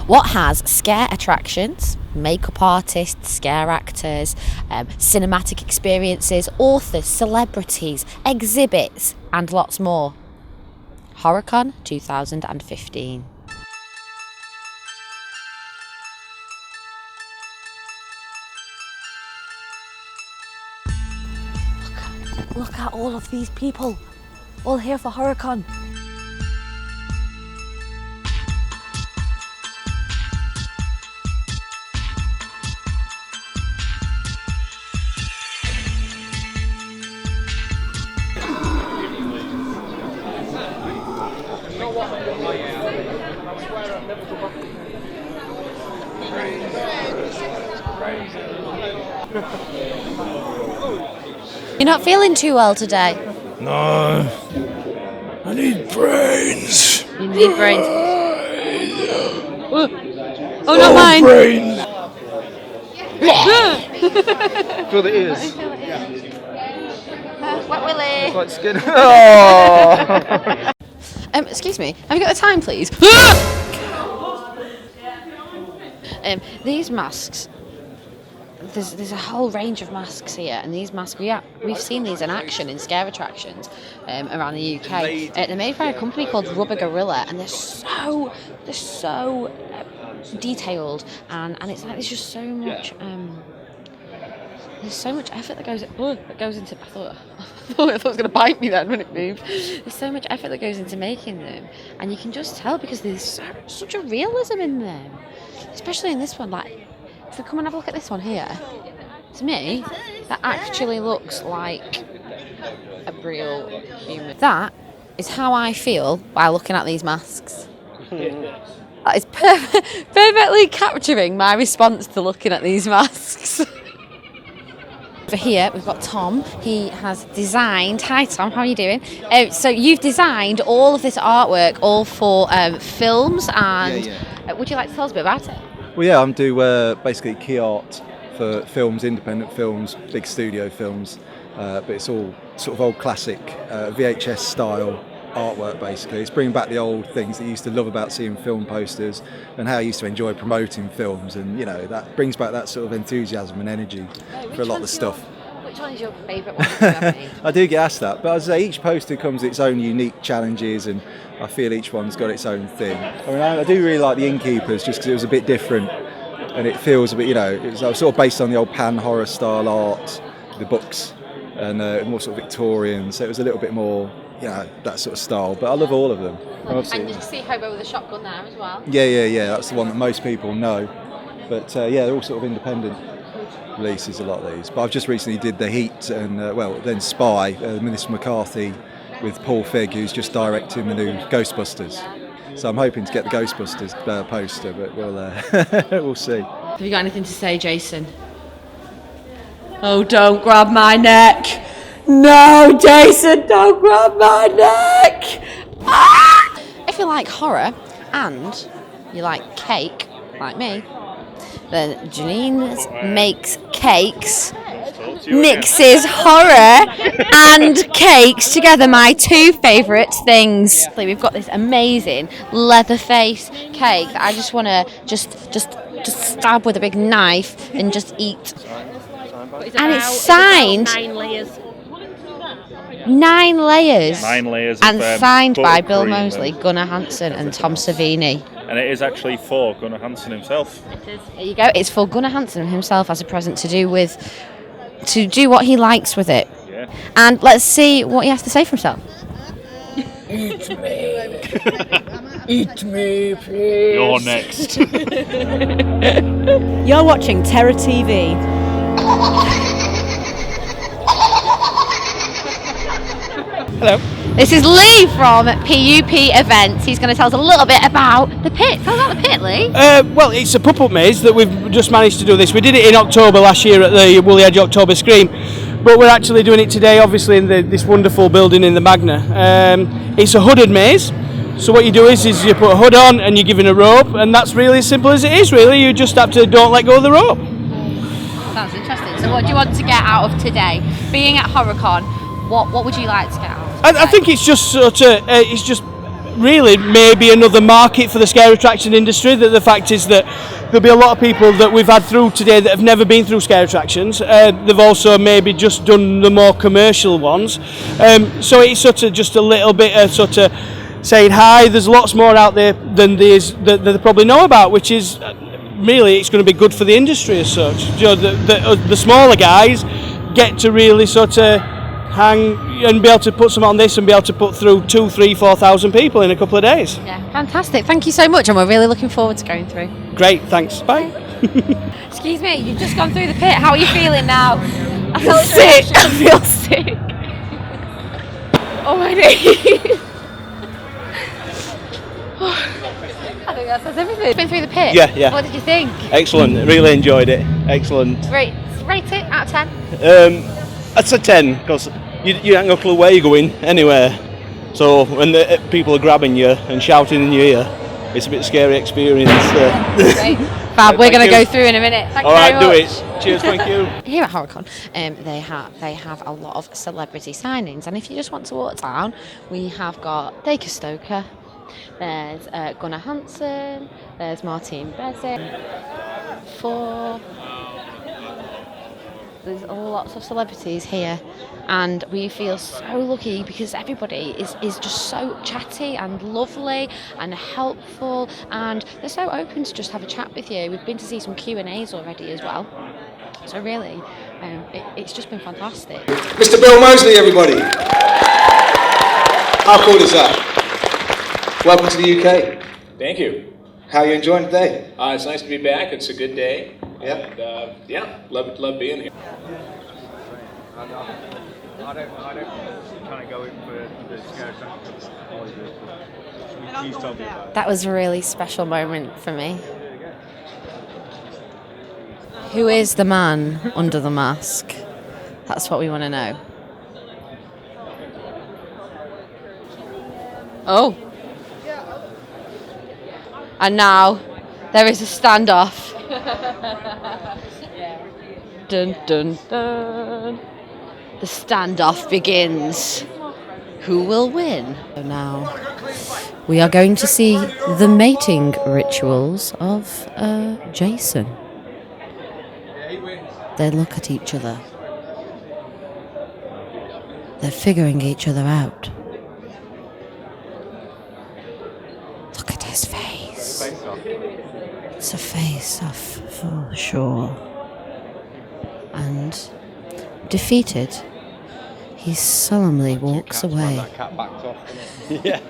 What has scare attractions, makeup artists, scare actors, cinematic experiences, authors, celebrities, exhibits, and lots more. HorrorCon 2015. Look at all of these people, all here for HorrorCon. You're not feeling too well today? No. I need brains. You need brains. Oh, not mine. Brains. Feel the ears. Wet Willy. It's like skin. Oh. Excuse me, have you got the time, please? These masks. There's a whole range of masks here, and these masks we've seen these in action in scare attractions around the UK. They're made by a company called Rubber Gorilla, and they're so detailed, and it's like there's just so much. There's so much effort that goes into. I thought it was going to bite me then when it moved. There's so much effort that goes into making them, and you can just tell because there's such a realism in them, especially in this one. Like, if we come and have a look at this one here, to me, that actually looks like a real human. That is how I feel by looking at these masks. That is perfectly capturing my response to looking at these masks. Over here, we've got Tom. He has designed... Hi, Tom. How are you doing? So you've designed all of this artwork, all for films, and would you like to tell us a bit about it? Well, yeah, I'm do basically key art for films, independent films, big studio films, but it's all sort of old classic VHS style artwork. Basically, it's bringing back the old things that you used to love about seeing film posters and how I used to enjoy promoting films, and you know that brings back that sort of enthusiasm and energy for a lot of the stuff. Which one is your favourite one? I do get asked that, but as I say, each poster comes with its own unique challenges, and I feel each one's got its own thing. I mean, I do really like the Innkeepers just because it was a bit different, and it feels a bit, you know, it was sort of based on the old pan horror style art, the books, and more sort of Victorian, so it was a little bit more, you know, that sort of style. But I love all of them. And you see Howe with a shotgun there as well. Yeah. That's the one that most people know. But yeah, they're all sort of independent releases, a lot of these. But I've just recently did The Heat and then Spy, Minister McCarthy, with Paul Figg, who's just directing the new Ghostbusters. So I'm hoping to get the Ghostbusters poster, but we'll see. Have you got anything to say, Jason? Oh, don't grab my neck! No, Jason, don't grab my neck! Ah! If you like horror and you like cake, like me, then Janine's Makes Cakes mixes horror and cakes together, my two favourite things. We've got this amazing Leatherface cake that I just want to just stab with a big knife and just eat. And it's signed 9 layers. 9 layers. 9 layers. And signed by Bill buttercream Moseley, Gunnar Hansen and Tom Savini. And it is actually for Gunnar Hansen himself. It is. There you go. It's for Gunnar Hansen himself as a present to do what he likes with it. Yeah. And let's see what he has to say for himself. Eat me. Eat me, please. You're next. You're watching Terror TV. Hello. This is Lee from PUP Events. He's going to tell us a little bit about the pit. Tell us about the pit, Lee. Well, it's a pop-up maze that we've just managed to do this. We did it in October last year at the Woolly Edge October Scream, but we're actually doing it today, obviously, in this wonderful building in the Magna. It's a hooded maze. So what you do is you put a hood on and you're given a rope, and that's really as simple as it is, really. You just have to don't let go of the rope. Sounds interesting. So what do you want to get out of today? Being at HorrorCon, what would you like to get out of today? I think it's just sort of, it's just really maybe another market for the scare attraction industry. That the fact is that there'll be a lot of people that we've had through today that have never been through scare attractions. They've also maybe just done the more commercial ones. So it's sort of just a little bit of sort of saying hi. There's lots more out there than that they probably know about, which is really, it's going to be good for the industry as such. You know, the smaller guys get to really sort of hang and be able to put some on this and be able to put through 2,000, 3,000, 4,000 people in a couple of days. Yeah, fantastic. Thank you so much, and we're really looking forward to going through. Great, thanks. Bye. Excuse me, you've just gone through the pit. How are you feeling now? I feel Sick. I feel sick. Oh my days. I think that says everything. You've been through the pit. Yeah. What did you think? Excellent. Really enjoyed it. Excellent. Rate it out of 10. I'd say 10 because you ain't got a clue where you're going anywhere. So when the people are grabbing you and shouting in your ear, it's a bit scary experience. Great. Fab, we're going to go through in a minute. Thank you All right, very do much. it. Cheers, thank you. Here at HorrorCon, they have a lot of celebrity signings, and if you just want to walk down, we have got Dacre Stoker, there's Gunnar Hansen, there's Martin Bezic, there's lots of celebrities here, and we feel so lucky because everybody is just so chatty and lovely and helpful, and they're so open to just have a chat with you. We've been to see some Q&As already as well, so really it's just been fantastic. Mr. Bill Moseley, everybody. How cool is that? Welcome to the UK. Thank you. How are you enjoying today? It's nice to be back. It's a good day. Yeah. And, love being here. I don't kind of go in for the scare attractions. Please tell me about it. That was a really special moment for me. Who is the man under the mask? That's what we want to know. Oh. And now there is a standoff. Dun dun dun. The standoff begins. Who will win? So now we are going to see the mating rituals of Jason. They look at each other. They're figuring each other out. Look at his face. It's a face-off for sure. And defeated, he solemnly walks away. Yeah.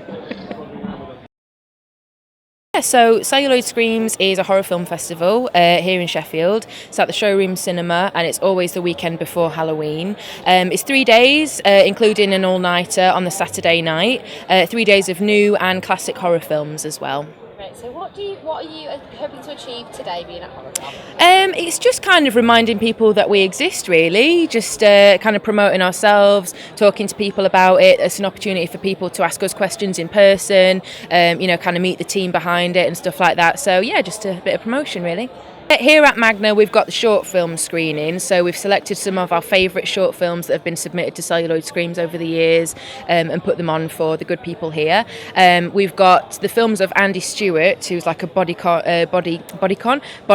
Yeah, so Celluloid Screams is a horror film festival here in Sheffield. It's at the Showroom Cinema, and it's always the weekend before Halloween. It's 3 days, including an all-nighter on the Saturday night. 3 days of new and classic horror films as well. Right, so what are you hoping to achieve today being at HorrorCon? It's just kind of reminding people that we exist, really. Just kind of promoting ourselves, talking to people about it. It's an opportunity for people to ask us questions in person, kind of meet the team behind it and stuff like that. So yeah, just a bit of promotion, really. Here at Magna, we've got the short film screening, so we've selected some of our favourite short films that have been submitted to Celluloid Screams over the years and put them on for the good people here. We've got the films of Andy Stewart, who's like a body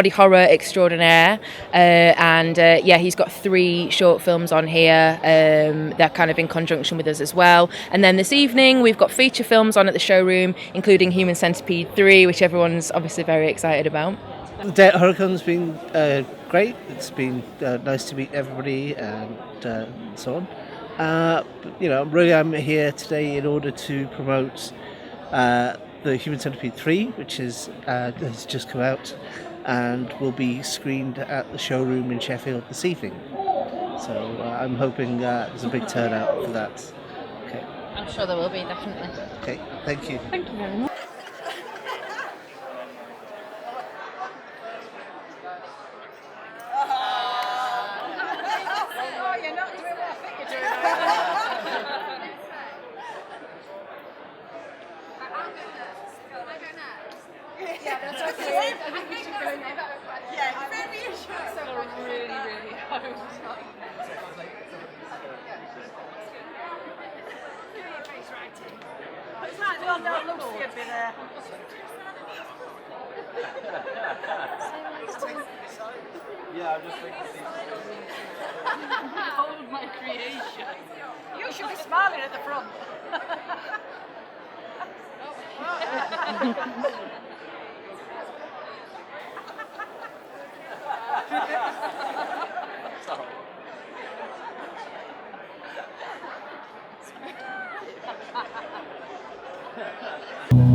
horror extraordinaire, and he's got 3 short films on here. They're kind of in conjunction with us as well. And then this evening, we've got feature films on at the showroom, including Human Centipede 3, which everyone's obviously very excited about. The day at HorrorCon's been great. It's been nice to meet everybody and so on. I'm here today in order to promote the Human Centipede 3, which has just come out and will be screened at the showroom in Sheffield this evening. So I'm hoping there's a big turnout for that. Okay. I'm sure there will be, definitely. Okay, thank you. Thank you very much. Yeah, I'm just thinking. Hold my creation. You should be smiling at the front.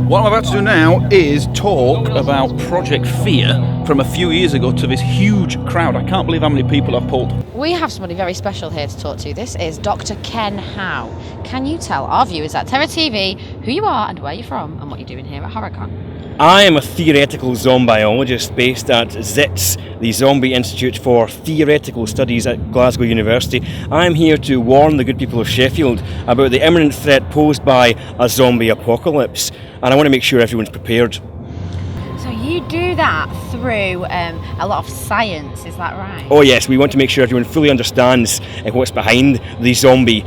What I'm about to do now is talk about Project Fear from a few years ago to this huge crowd. I can't believe how many people I've pulled. We have somebody very special here to talk to. This is Dr. Ken Howe. Can you tell our viewers at Terror TV who you are and where you're from and what you're doing here at HorrorCon? I am a theoretical zombiologist based at ZITS, the Zombie Institute for Theoretical Studies at Glasgow University. I'm here to warn the good people of Sheffield about the imminent threat posed by a zombie apocalypse, and I want to make sure everyone's prepared. So you do that through a lot of science, is that right? Oh yes, we want to make sure everyone fully understands what's behind the zombie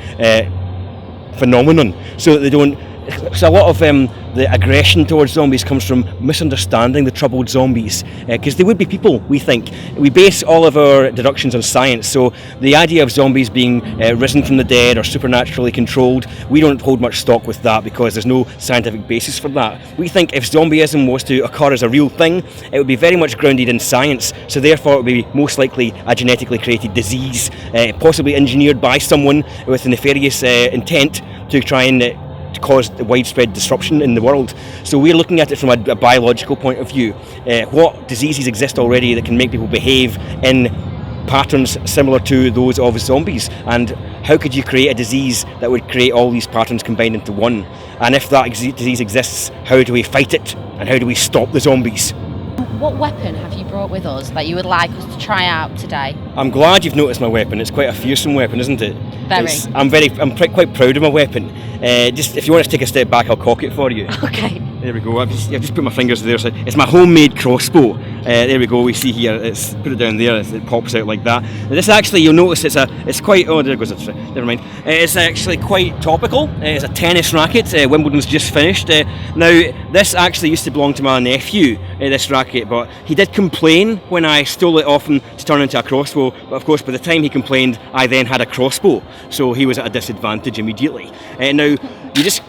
phenomenon, so that they don't. So a lot of the aggression towards zombies comes from misunderstanding the troubled zombies, because they would be people, we think. We base all of our deductions on science, so the idea of zombies being risen from the dead or supernaturally controlled, we don't hold much stock with that because there's no scientific basis for that. We think if zombieism was to occur as a real thing, it would be very much grounded in science, so therefore it would be most likely a genetically created disease, possibly engineered by someone with a nefarious intent to try and to cause widespread disruption in the world. So we're looking at it from a biological point of view. What diseases exist already that can make people behave in patterns similar to those of zombies, and how could you create a disease that would create all these patterns combined into one? And if that disease exists, how do we fight it and how do we stop the zombies? What weapon have you brought with us that you would like us to try out today? I'm glad you've noticed my weapon. It's quite a fearsome weapon, isn't it? Very. I'm quite proud of my weapon. Just if you want to take a step back, I'll cock it for you. Okay. There we go. I've just put my fingers there. So it's my homemade crossbow. There we go. We see here. It's put it down there. It pops out like that. Now this actually, you'll notice it's quite. Oh, there goes. Never mind. It's actually quite topical. It's a tennis racket. Wimbledon's just finished. Now this actually used to belong to my nephew. This racket, but he did complain when I stole it off him to turn into a crossbow. But of course, by the time he complained, I then had a crossbow, so he was at a disadvantage immediately. Now you just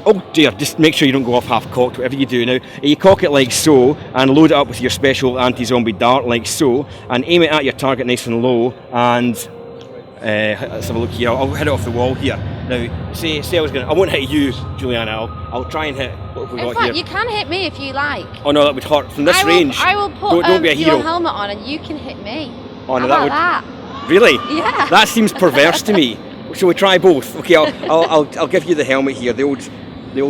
just make sure you don't go off half cocked. Whatever you do now, you cock it like so, and load it up with your special anti-zombie dart like so, and aim it at your target nice and low. And let's have a look here. I'll hit it off the wall here. Now, say I was I won't hit you, Juliana. I'll try and hit. What have we got here? You can hit me if you like. Oh no, that would hurt from this range. I will put don't be a hero. your helmet on and you can hit me. Oh no, How about that? Really? Yeah. That seems perverse to me. Shall we try both? Okay, I'll give you the helmet here, the old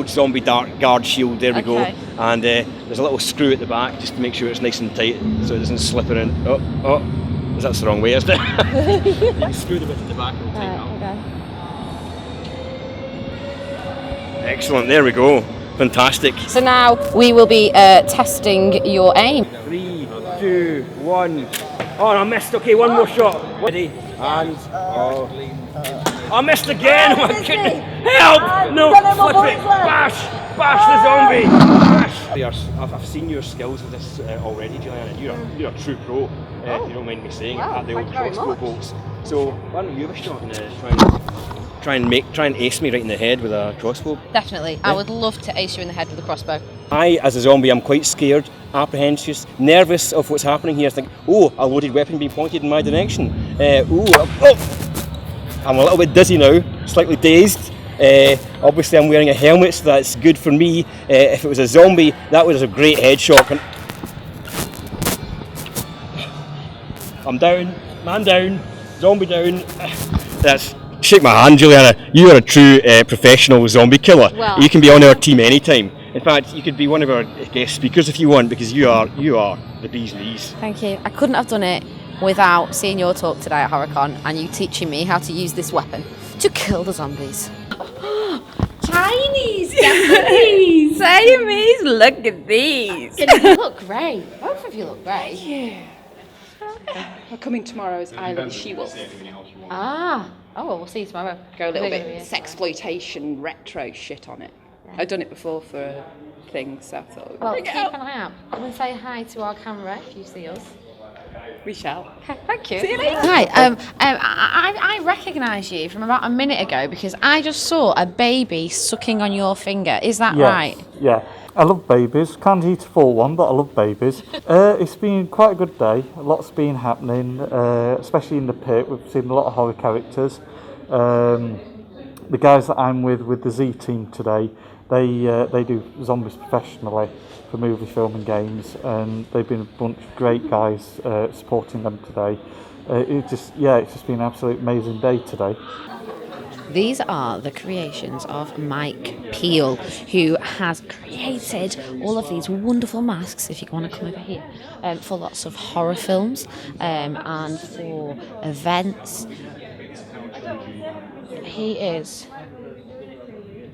zombie dart guard shield. There we go. And there's a little screw at the back just to make sure it's nice and tight, so it doesn't slip in. Oh, that's the wrong way, isn't it? You can screw the bit at the back and it'll take out. Okay. Excellent. There we go. Fantastic. So now we will be testing your aim. 3, 2, 1. Oh, I missed. Okay, one more shot. Ready? And I missed again. Oh my goodness! Help! No! Flip it! Bash! Bash the zombie! Bash! I've seen your skills with this already, Juliana. You're a true pro. If you don't mind me saying, at the old crossbow bolts. So why don't you have a shot and try and ace me right in the head with a crossbow? Definitely. Yeah. I would love to ace you in the head with a crossbow. I, as a zombie, I'm quite scared, apprehensive, nervous of what's happening here. I think, oh, a loaded weapon being pointed in my direction. I'm a little bit dizzy now, slightly dazed. Obviously I'm wearing a helmet, so that's good for me. If it was a zombie, that was a great headshot. I'm down, man down, zombie down. Shake my hand, Juliana. You are a true professional zombie killer. Well, you can be on our team anytime. In fact, you could be one of our guest speakers if you want, because you are the bee's knees. Thank you. I couldn't have done it without seeing your talk today at HorrorCon and you teaching me how to use this weapon to kill the zombies. Chinese, Japanese, Siamese, look at these. You look great. Both of you look great. Yeah. We're coming tomorrow's Isle of the She-Wolf. Oh, well, we'll see you tomorrow. Go a little bit sexploitation retro shit on it. I've done it before for a thing, so I thought. Well, keep an eye out. Come and say hi to our camera if you see us. We shall. Thank you. See you later. Hi. I recognise you from about a minute ago because I just saw a baby sucking on your finger. Is that right? Yeah. I love babies. Can't eat a full one, but I love babies. It's been quite a good day. Lots been happening, especially in the pit. We've seen a lot of horror characters. The guys that I'm with the Z team today, they do zombies professionally for movie, film and games, and they've been a bunch of great guys supporting them today. It's just been an absolute amazing day today. These are the creations of Mike Peel, who has created all of these wonderful masks, if you want to come over here, for lots of horror films and for events. He is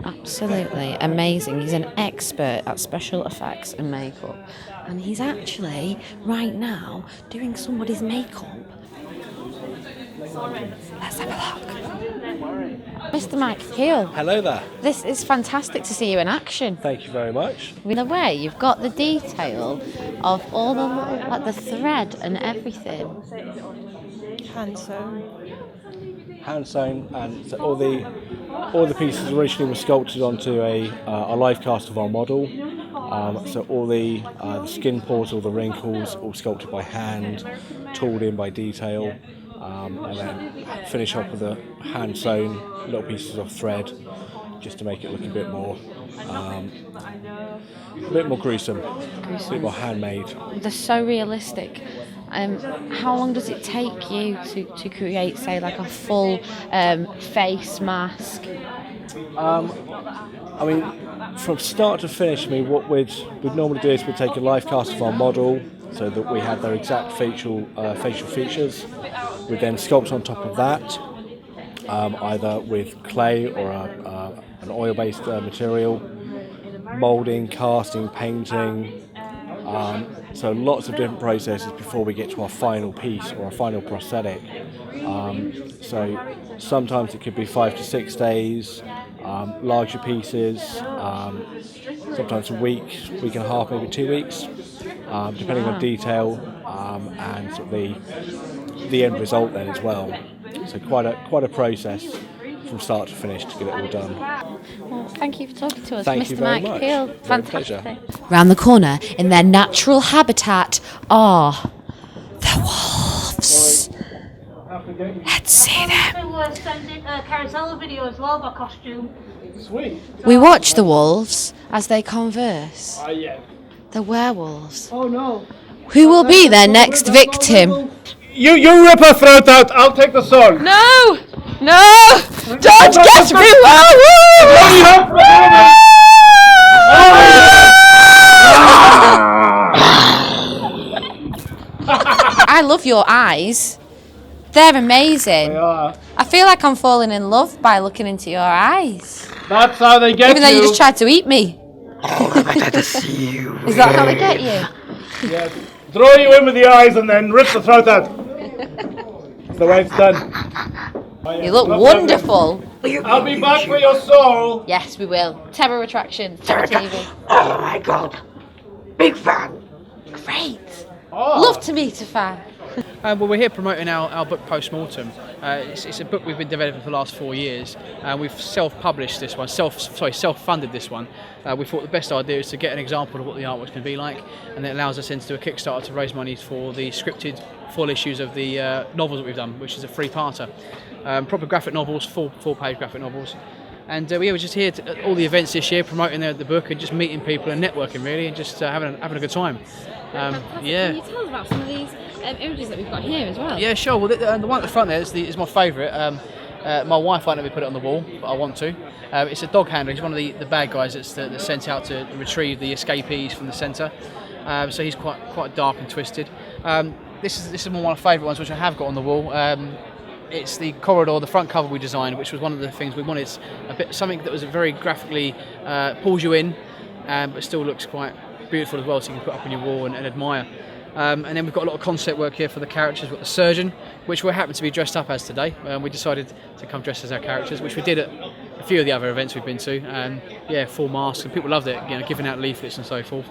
absolutely amazing. He's an expert at special effects and makeup, and he's actually right now doing somebody's makeup. Let's have a look. Mr. Mike Peel. Hello there. This is fantastic to see you in action. Thank you very much. In a way, you've got the detail of all the little, like the thread and everything. Hand sewn. Hand sewn, and so all the pieces originally were sculpted onto a live cast of our model. So all the skin pores, all the wrinkles, all sculpted by hand, tooled in by detail. And then finish off with the hand sewn little pieces of thread just to make it look a bit more gruesome, a bit more handmade. They're so realistic. How long does it take you to create, say, like a full face mask? I mean, from start to finish, what we'd normally do is we'd take a live cast of our model so that we had their exact facial features. We'd then sculpt on top of that, either with clay or an oil-based material, moulding, casting, painting. So lots of different processes before we get to our final piece or our final prosthetic. So sometimes it could be 5 to 6 days, larger pieces, sometimes a week and a half, maybe 2 weeks, depending on detail and sort of the end result then as well. So quite a process from start to finish to get it all done. Well, thank you for talking to us, Thank Mr. you very Mike much. Peel. Very Fantastic. pleasure. Round the corner, in their natural habitat, are the wolves. Let's see them. We're sending a carousel video as well, by costume. Sweet. We watch the wolves as they converse. Yeah. The werewolves. Oh no. Who will be their next victim? You rip her throat out. I'll take the sword. No! No! Don't get me, werewolf! I love your eyes. They're amazing. They are. I feel like I'm falling in love by looking into your eyes. That's how they get Even though you just tried to eat me. see you. Is that how they get you? Yeah. Throw you in with the eyes and then rip the throat out. That's the way it's done. You look wonderful. I'll be back for your soul. Yes, we will. Terror Attractions, Terror TV. Oh my god. Big fan. Great. Love to meet a fan. Well, we're here promoting our book Postmortem. It's a book we've been developing for the last 4 years. We've self-published this one, self-funded this one. We thought the best idea is to get an example of what the artwork's going to be like, and it allows us then to do a Kickstarter to raise money for the scripted full issues of the novels that we've done, which is a 3-parter. Proper graphic novels, full-page graphic novels. And we're just here at all the events this year, promoting the book and just meeting people and networking really, and just having a good time. Yeah. Can you tell us about some of these images that we've got here as well? Yeah, sure. Well, the one at the front there is my favourite. My wife won't let me put it on the wall, but I want to. It's a dog handler. He's one of the bad guys that's sent out to retrieve the escapees from the centre. So he's quite dark and twisted. This is one of my favourite ones, which I have got on the wall. It's the corridor, the front cover we designed, which was one of the things we wanted. Something that was very graphically pulls you in, but still looks quite beautiful as well, so you can put up on your wall and admire. And then we've got a lot of concept work here for the characters. We've got the surgeon, which we happen to be dressed up as today. We decided to come dressed as our characters, which we did at the few of the other events we've been to. Yeah, full masks, and people loved it. You know, giving out leaflets and so forth.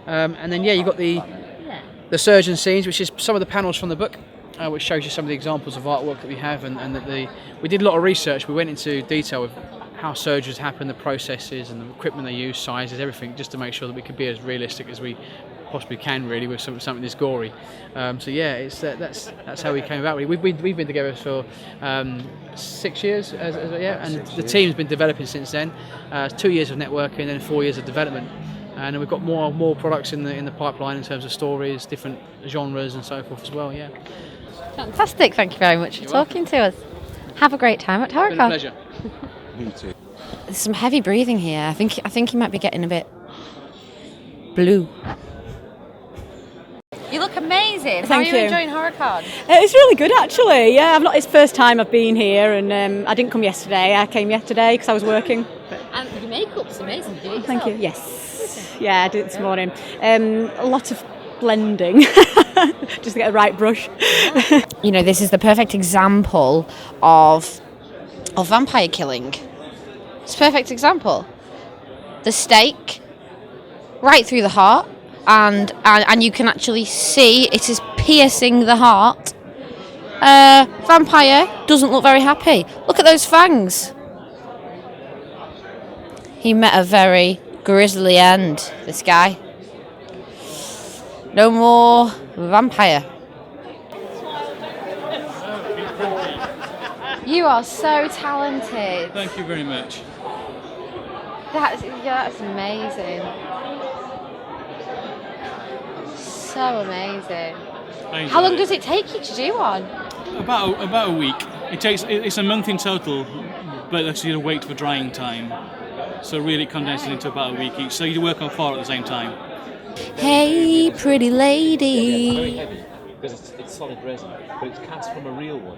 And then you've got the surgeon scenes, which is some of the panels from the book, which shows you some of the examples of artwork that we have, and that we did a lot of research. We went into detail with how surgeries happen, the processes and the equipment they use, sizes, everything, just to make sure that we could be as realistic as we possibly can, really, with something this gory. So yeah, it's that's how we came about. We've been together for 6 years, and the team's been developing since then. 2 years of networking and 4 years of development, and we've got more products in the pipeline in terms of stories, different genres and so forth as well. Yeah. Fantastic! Thank you very much for talking to us. Have a great time at HorrorCon. It's been a pleasure. Me too. There's some heavy breathing here. I think you might be getting a bit blue. You look amazing. How are you enjoying HorrorCon? It's really good, actually. Yeah, it's the first time I've been here, and I didn't come yesterday. I came yesterday because I was working. And your makeup's amazing. Do you Thank you. Yes. Yeah, I did it this morning. A lot of blending, just to get the right brush. You know, this is the perfect example of vampire killing. It's a perfect example. The stake right through the heart, and you can actually see it is piercing the heart. Vampire doesn't look very happy. Look at those fangs. He met a very grisly end, this guy. No more vampire. You are so talented. Thank you very much. That's amazing. So amazing. How long does it take you to do one? About a week. It's a month in total, but actually you wait for drying time. So really condense it into about a week each. So you work on 4 at the same time. Hey, pretty lady. Very heavy because it's solid resin, but it's cast from a real one.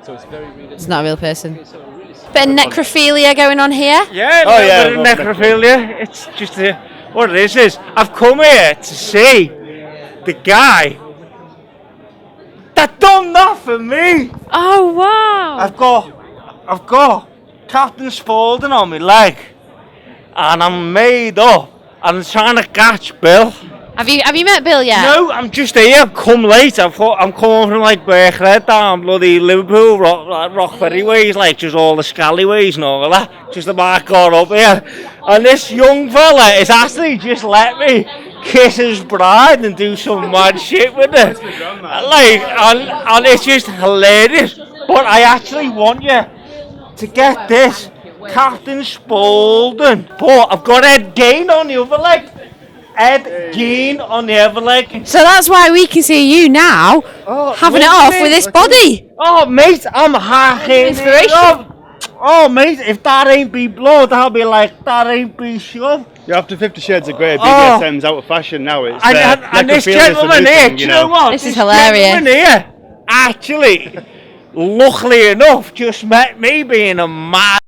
So it's very realistic. It's not a real person. Bit of necrophilia going on here. Yeah, a bit of necrophilia. It's just what it is I've come here to see the guy that done that for me. Oh wow! I've got Captain Spaulding on my leg, and I'm made up. I'm trying to catch Bill. Have you met Bill yet? No, I'm just here. I've come late. I'm coming from like Birkhead down bloody Liverpool, Rockferry ways, like just all the scallyways and all that. Just about got up here, and this young fella is actually just let me kiss his bride and do some mad shit with it. Like, and it's just hilarious. But I actually want you to get this, Captain Spaulding. But I've got Ed Gein on the other leg. Ed Gein on the other leg. So that's why we can see you now, having it off with this body. Oh, mate, I'm hacking inspiration. Oh, mate, if that ain't be blood, I'll be like, that ain't be shove. Yeah, after 50 Shades of Grey, BDSM's out of fashion now. It's and this gentleman here, do you know what? This is hilarious. Gentleman here, actually, luckily enough, just met me being a mad.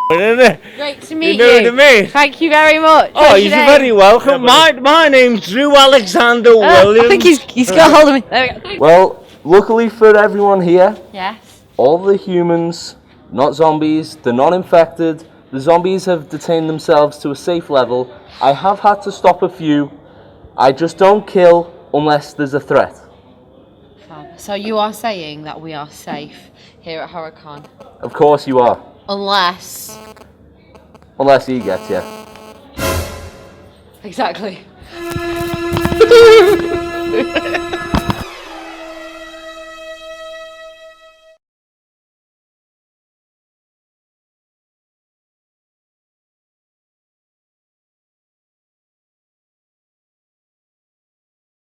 Great to meet you. You know what I mean? Thank you very much. Oh, you're very welcome. My name's Drew Alexander Williams. I think he's got hold of me. There we go. Well, luckily for everyone here, Yes. all the humans, not zombies, they're not infected. The zombies have detained themselves to a safe level. I have had to stop a few. I just don't kill unless there's a threat. So you are saying that we are safe here at HorrorCon? Of course you are. Unless Unless he gets you. Exactly.